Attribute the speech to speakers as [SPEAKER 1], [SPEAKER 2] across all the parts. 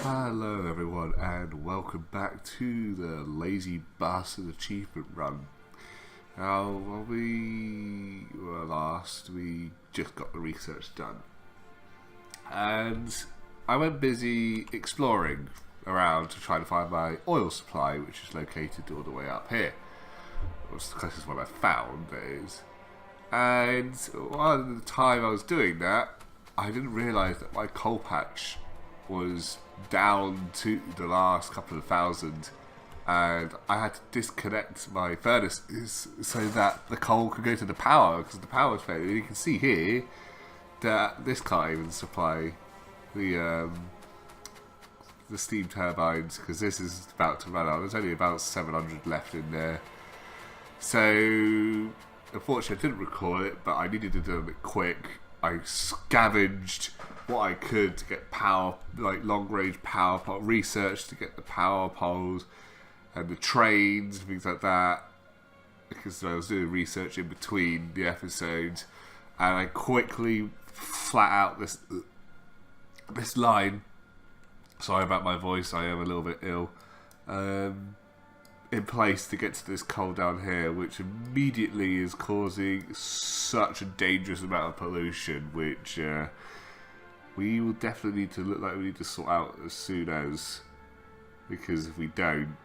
[SPEAKER 1] Hello everyone and welcome back to the Lazy Bastard Achievement Run. Now, when we were last, we just got the research done. And I went busy exploring around to try to find my oil supply, which is located all the way up here. It was the closest one I found, that is. And while the time I was doing that, I didn't realise that my coal patch was down to the last couple of thousand, and I had to disconnect my furnaces so that the coal could go to the power, because the power was failing. You can see here that this can't even supply the steam turbines, because this is about to run out. There's only about 700 left in there. So unfortunately I didn't record it, but I needed to do it quick. I scavenged what I could to get power, like long-range power pole research, to get the power poles and the trains and things like that, because I was doing research in between the episodes, and I quickly flat out this line. Sorry about my voice, I am a little bit ill. In place to get to this coal down here, which immediately is causing such a dangerous amount of pollution, which we will definitely need to look like we need to sort out as soon as, because if we don't,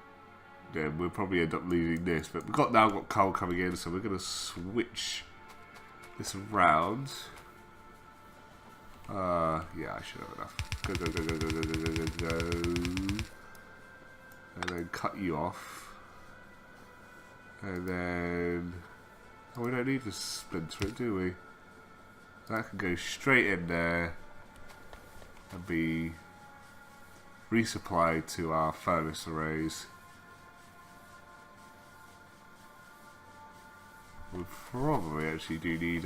[SPEAKER 1] then we'll probably end up losing this. But we've now got coal coming in, so we're going to switch this around. Yeah, I should have enough. Go, go, go, go, go, go, go, go, go, go. And then cut you off. And then, oh, we don't need to splinter it, do we? That can go straight in there and be resupplied to our furnace arrays. We probably actually do need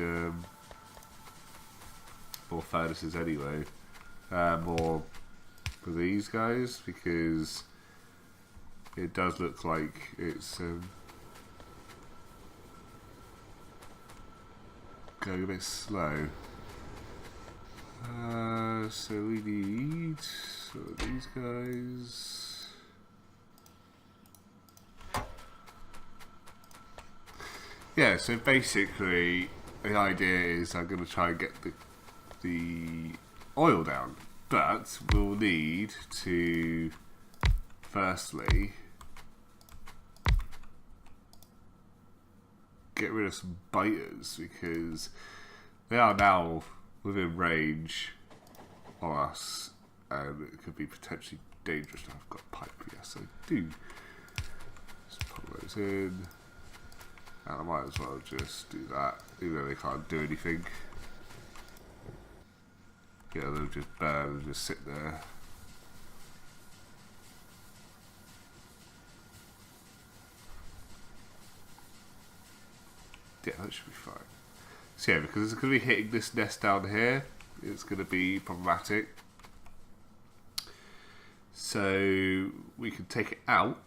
[SPEAKER 1] more furnaces anyway. More for these guys, because it does look like it's going a bit slow. So we need some of these guys. Yeah, so basically the idea is I'm going to try and get the oil down, but we'll need to firstly get rid of some biters, because they are now within range of us and it could be potentially dangerous. I've got pipe, yes I do. Just put those in, and I might as well just do that, even though they can't do anything. Yeah, they'll just burn and just sit there. Yeah, that should be fine. So yeah, because it's going to be hitting this nest down here, it's going to be problematic. So we can take it out,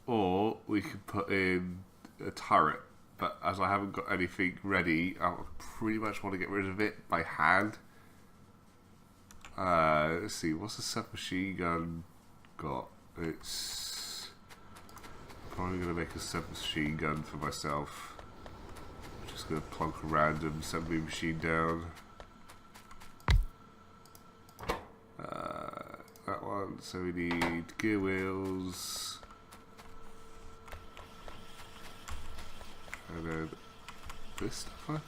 [SPEAKER 1] or we can put in a turret. But as I haven't got anything ready, I pretty much want to get rid of it by hand. Let's see, what's the submachine gun got? It's probably going to make a submachine gun for myself. Just going to plonk a random assembly machine down. That one, so we need gear wheels. And then this stuff,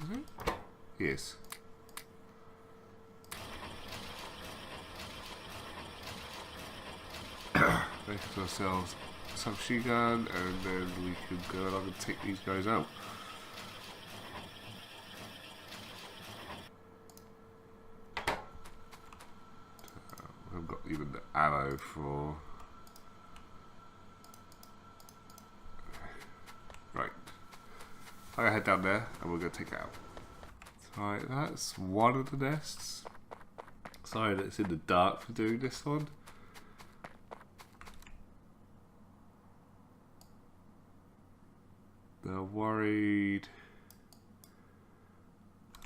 [SPEAKER 1] is it? Yes. Make ourselves a submachine gun, and then we can go along and take these guys out. I haven't got even the ammo for. Right. I'm gonna head down there and we're gonna take it out. Right, that's one of the nests. Sorry that it's in the dark for doing this one. They're worried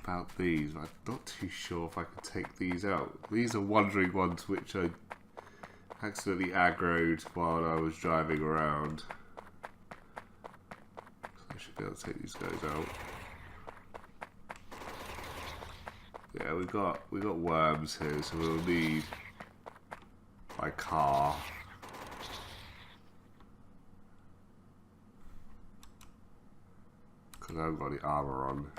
[SPEAKER 1] about these. I'm not too sure if I can take these out. These are wandering ones which I accidentally aggroed while I was driving around. So I should be able to take these guys out. Yeah, we got worms here, so we'll need my car. Because I haven't got any armor on.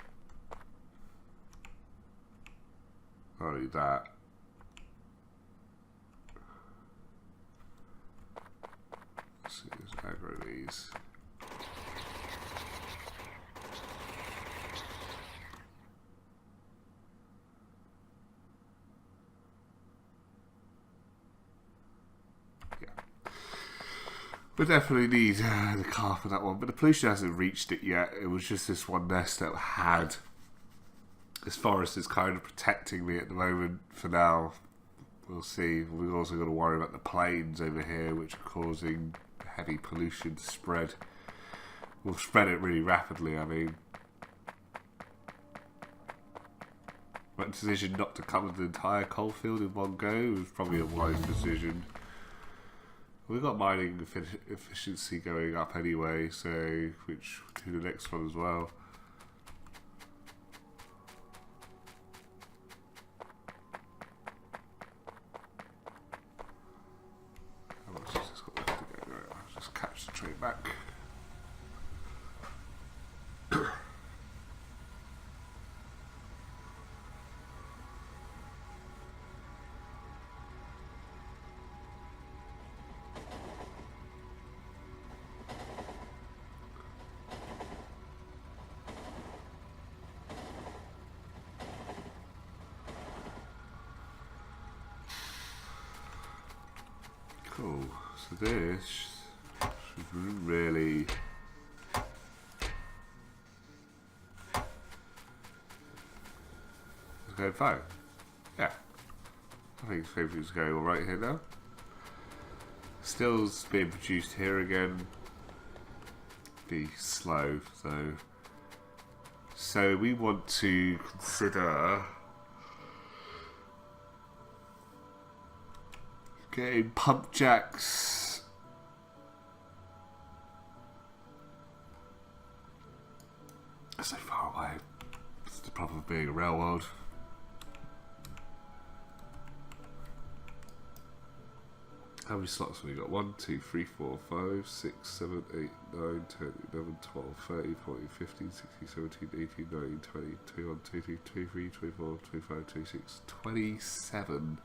[SPEAKER 1] I'll need that. Let's see, let's aggro these. We definitely need the car for that one, but the pollution hasn't reached it yet. It was just this one nest that had. This forest is kind of protecting me at the moment for now. We'll see. We've also got to worry about the plains over here, which are causing heavy pollution to spread. We'll spread it really rapidly, I mean. My decision not to cover the entire coalfield in one go was probably a wise decision. We've got mining efficiency going up anyway, so which we'll do the next one as well. How much has this got left to go? Right, I'll just catch the train back. Cool, so this should really it's going fine. Yeah, I think everything's going alright here now. Still's being produced here again. Be slow though. So we want to consider getting pump jacks. So far away. It's the problem of being a railroad. How many slots have we got? 1, 2, 3, 4, 5, 6, 7, 8, 9, 10, 11, 12, 13, 14, 15, 16, 17, 18, 19, 20, 21, 22, 23, 24, 25, 26, 27.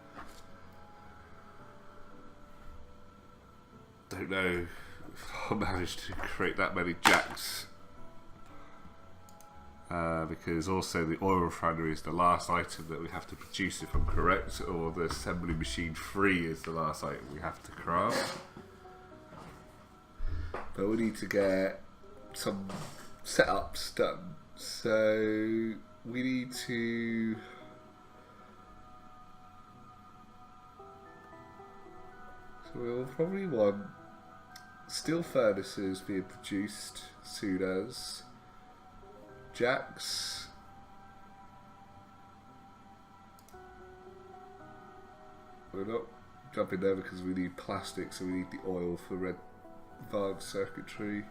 [SPEAKER 1] Don't know if I'll manage to create that many jacks. Because also the oil refinery is the last item that we have to produce, if I'm correct, or the assembly machine 3 is the last item we have to craft. But we need to get some setups done. So we need to... So we'll probably want steel furnaces being produced as soon as jacks. We're not jumping there because we need plastic, so we need the oil for red advanced circuitry.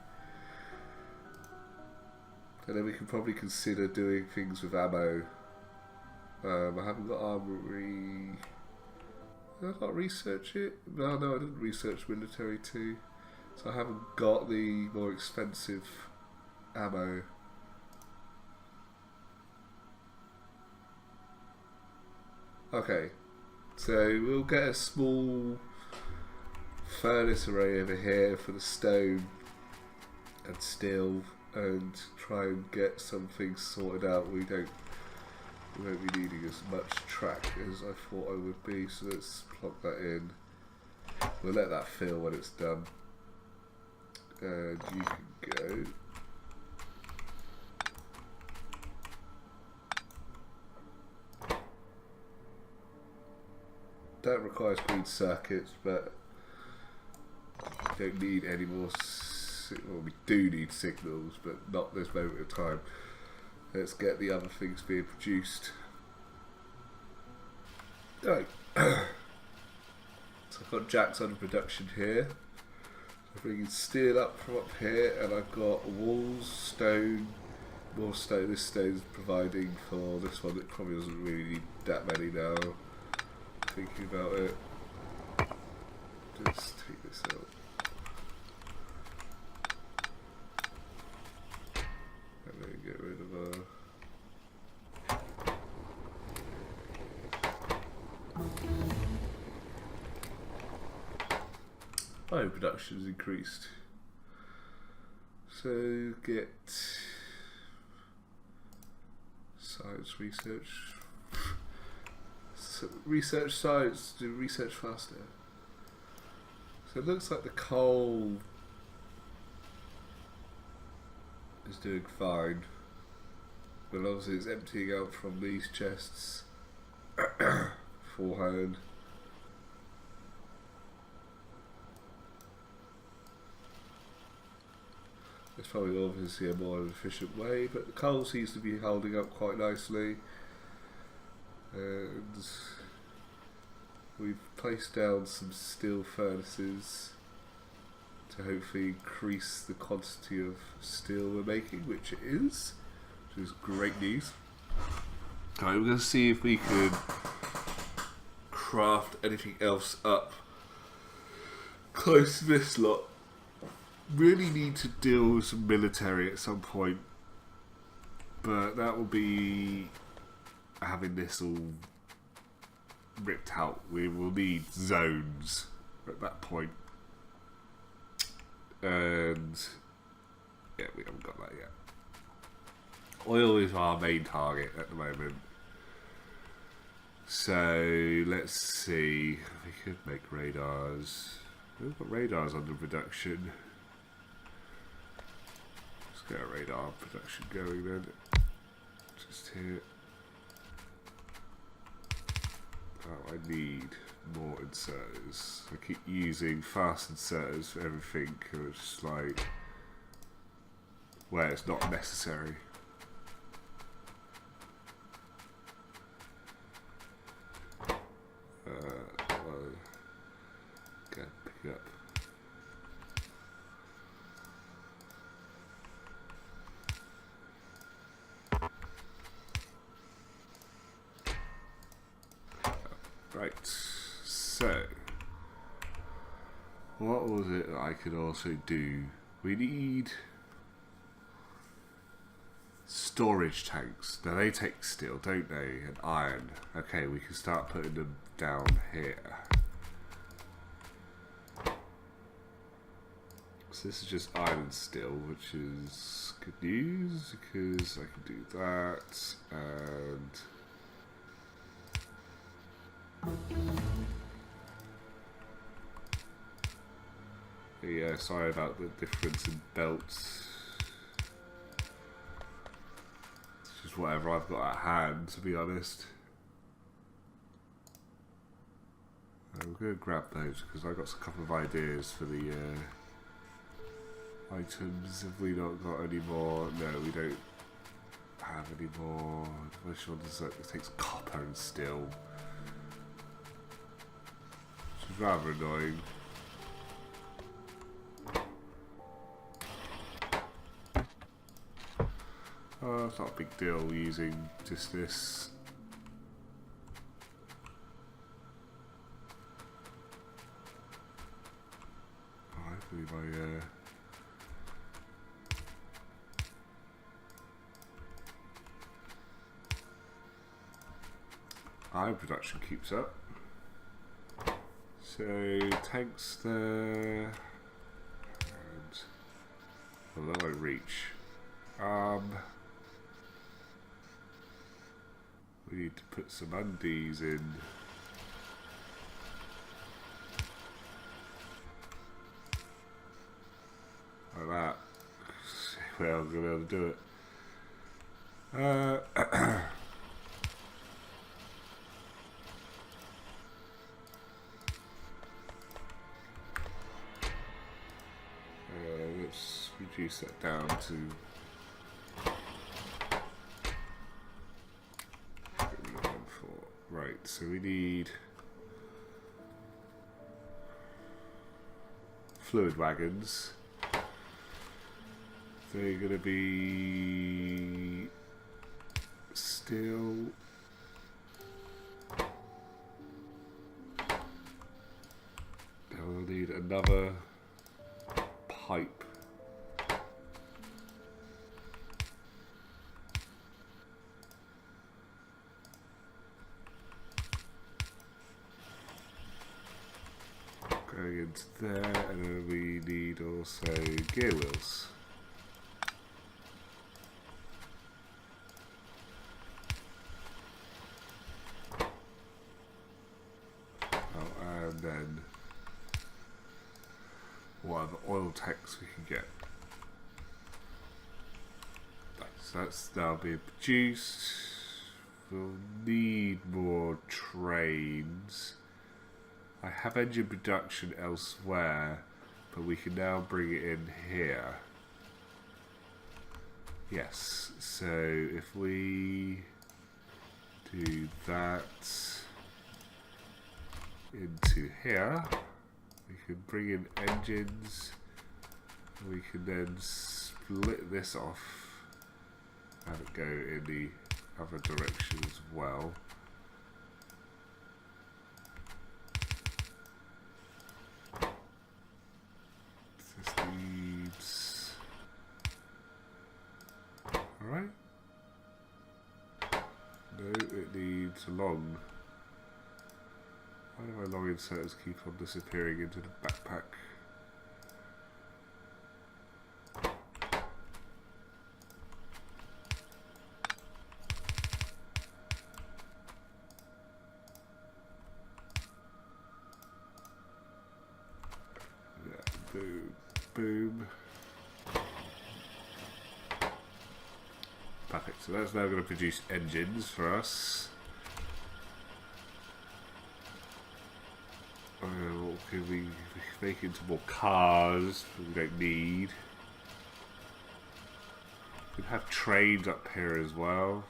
[SPEAKER 1] And then we can probably consider doing things with ammo. I haven't got armory. Did I not research it? No, I didn't research military too. So I haven't got the more expensive ammo. Okay, so we'll get a small furnace array over here for the stone and steel, and try and get some things sorted out. We won't be needing as much track as I thought I would be, so let's plug that in. We'll let that fill when it's done. And you can go. That requires green circuits, but we don't need any more. Well, we do need signals, but not this moment of time. Let's get the other things being produced. Right. So I've got jacks under production here. So bringing steel up from up here, and I've got walls, stone, more stone. This stone's providing for this one that probably doesn't really need that many now. Thinking about it. Just take this out. And then get rid of iron production has increased. So get science research. So research science, do research faster. So it looks like the coal is doing fine, but obviously it's emptying out from these chests beforehand. It's probably obviously a more efficient way, but the coal seems to be holding up quite nicely. And we've placed down some steel furnaces to hopefully increase the quantity of steel we're making, which it is, which is great news. Alright, we're going to see if we could craft anything else up close to this lot. Really need to deal with some military at some point, but that will be having this all ripped out. We will need zones at that point, and yeah, we haven't got that yet. Oil is our main target at the moment, so let's see. We could make radars. We've got radars under production. Let's get a radar production going then. Just here. Oh, I need more inserters. I keep using fast inserters for everything, and it's just like where it's not necessary. Well, again, pick it up. Right, so what was it that I could also do? We need storage tanks. Now they take steel, don't they? And iron. Okay, we can start putting them down here. So this is just iron and steel, which is good news because I can do that and yeah, sorry about the difference in belts. It's just whatever I've got at hand, to be honest. I'm going to grab those because I've got a couple of ideas for the items. Have we not got any more? No, we don't have any more. Which one does that? It takes copper and steel, which is rather annoying. Oh, it's not a big deal using just this. Oh, hopefully my iron production keeps up. So tanks there, and below I reach. We need to put some undies in. Like that. Well, I'm going to be able to do it. Let's reduce that down to right, so we need fluid wagons. They're going to be steel. We'll need another pipe. Going into there, and then we need also gear wheels. Oh, and then what other oil tanks we can get. So that's now being produced. We'll need more trains. I have engine production elsewhere, but we can now bring it in here. Yes, so if we do that into here, we can bring in engines, and we can then split this off and have it go in the other direction as well. This needs... Alright. No, it needs a long. Why do my long inserters keep on disappearing into the backpack? Yeah, boom, boom. Perfect, so that's now going to produce engines for us. What can we make into more cars that we don't need? We can have trains up here as well.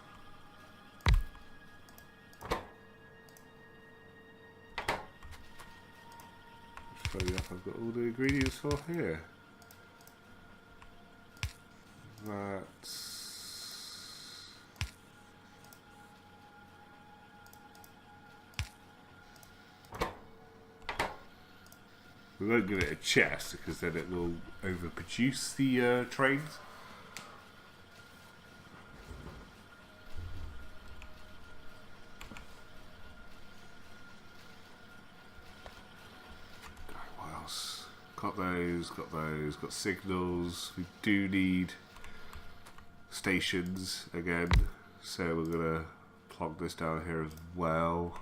[SPEAKER 1] Funny enough, I've got all the ingredients for here. That's... We won't give it a chest because then it will overproduce the trains. What else? Got those, got signals. We do need stations again, so we're gonna plonk this down here as well.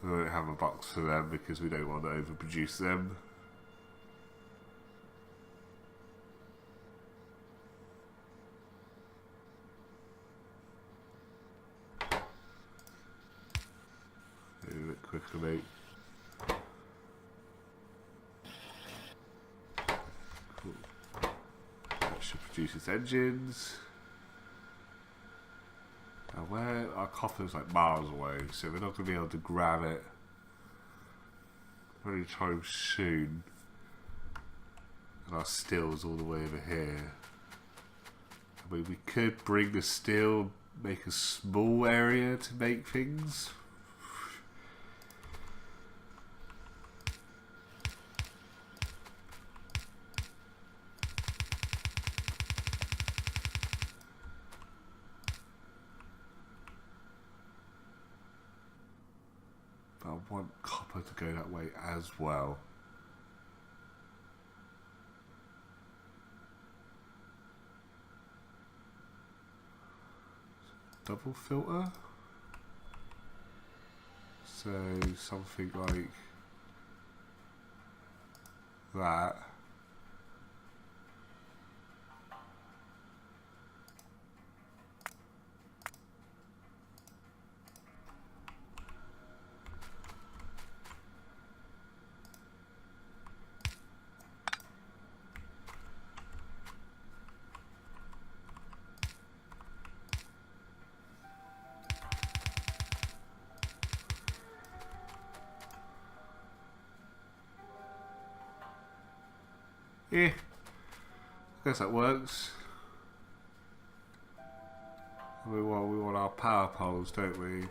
[SPEAKER 1] We won't have a box for them because we don't want to overproduce them. Maybe a bit quicker, mate. Cool. That should produce its engines. Now where our copper's like miles away, so we're not going to be able to grab it anytime soon. And our steel's all the way over here. I mean, we could bring the steel, make a small area to make things. I want copper to go that way as well. Double filter. So something like that. I guess that works. We want our power poles, don't we?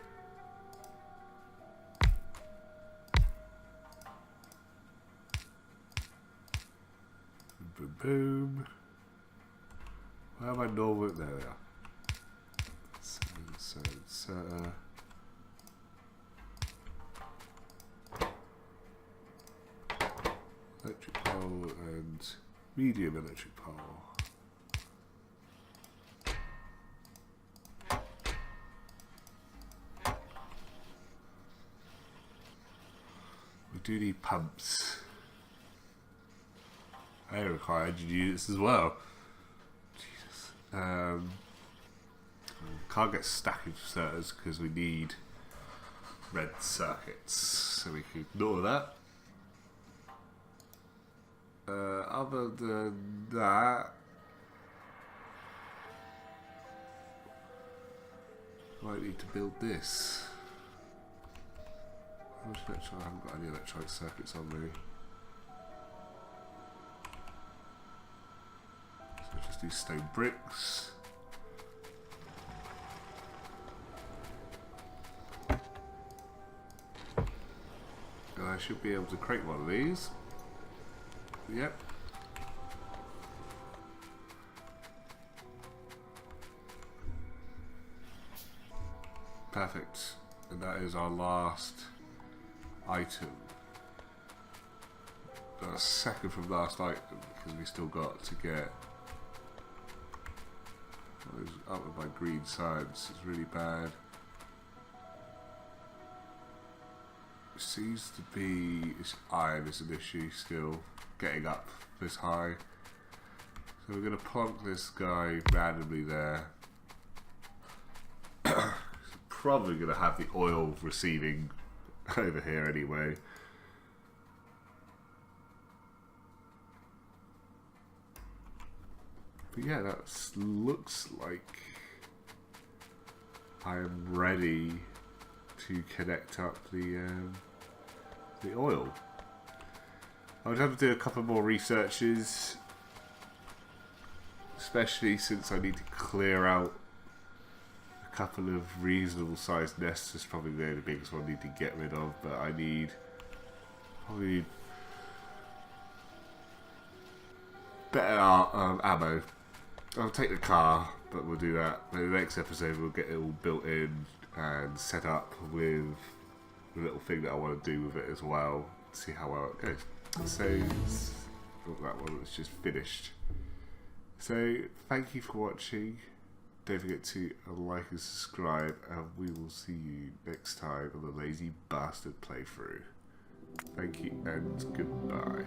[SPEAKER 1] Boom, boom. Where am I normal? There we are. So electric pole and medium electric pole. We do need pumps. They require engine units as well. Jesus. Can't get stacking inserters because we need red circuits, so we can ignore that. Other than that, I might need to build this. How much electronic? I haven't got any electronic circuits on me. So just do stone bricks. And I should be able to create one of these. Yep. Perfect. And that is our last item. Second from last item because we still got to get up with my green science. It's really bad. It seems to be iron is an issue still getting up this high. So we're going to plonk this guy randomly there. Probably going to have the oil receiving over here anyway. But yeah, that looks like I am ready to connect up the oil. I would have to do a couple more researches, especially since I need to clear out a couple of reasonable sized nests. Is probably the only biggest one I need to get rid of, but I need probably better ammo. I'll take the car, but we'll do that. In the next episode we'll get it all built in and set up with the little thing that I want to do with it as well. See how well it goes. So that one was just finished. So thank you for watching. Don't forget to like and subscribe, and we will see you next time on the Lazy Bastard playthrough. Thank you and goodbye.